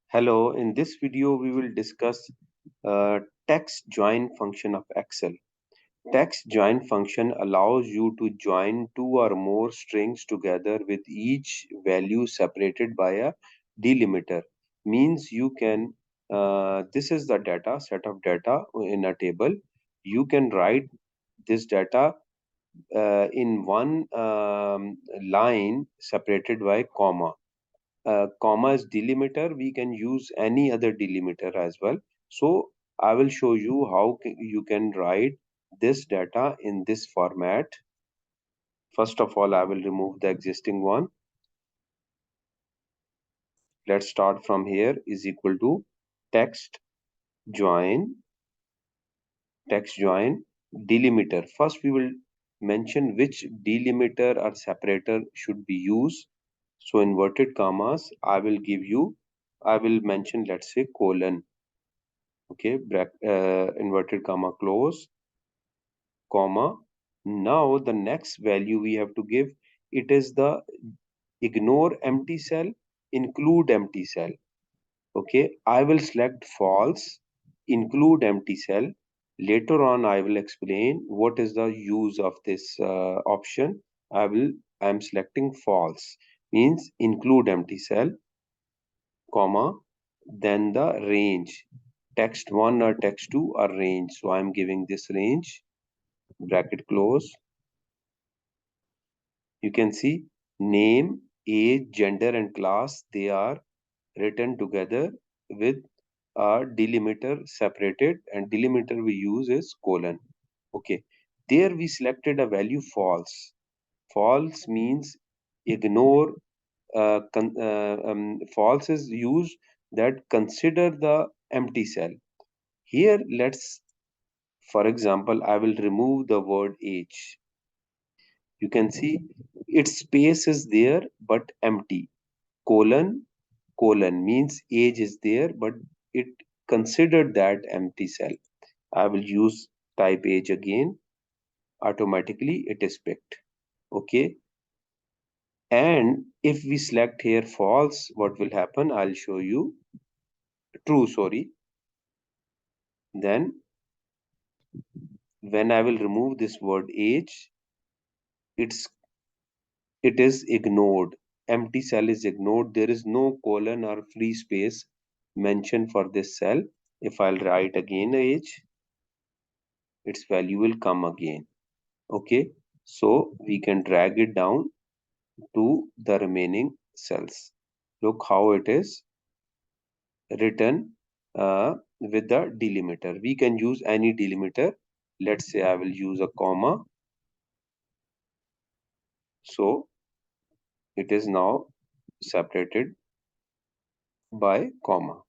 Hello, in this video we will discuss text join function of Excel. Text join function allows you to join two or more strings together with each value separated by a delimiter. Means you can, this is the data, set of data in a table. You can write this data in one line separated by comma. Comma is delimiter. We can use any other delimiter as well. So I will show you how you can write this data in this format. First of all, I will remove the existing one. Let's start from here is equal to text join delimiter. First we will mention which delimiter or separator should be used. So inverted commas, I will mention, let's say, colon. Okay, inverted comma close, comma. Now the next value we have to give, it is the ignore empty cell, include empty cell. Okay, I will select false, include empty cell. Later on I will explain what is the use of this option. I am selecting false, means include empty cell, comma, then the range, text 1 or text 2 or range. So I'm giving this range, bracket close. You can see name, age, gender and class, they are written together with a delimiter separated, and delimiter we use is colon. Okay, there we selected a value false. False means ignore. False is used that consider the empty cell. Here, for example, I will remove the word age. You can see its space is there but empty. Colon means age is there but it considered that empty cell. I will use type age again. Automatically it is picked. Okay. And if we select here false, what will happen? I'll show you. True, sorry. Then when I will remove this word age, it's it is ignored. Empty cell is ignored. There is no colon or free space mentioned for this cell. If I'll write again age, its value will come again. Okay, so we can drag it down to the remaining cells. Look how it is written with the delimiter. We can use any delimiter. Let's say I will use a comma. So it is now separated by comma.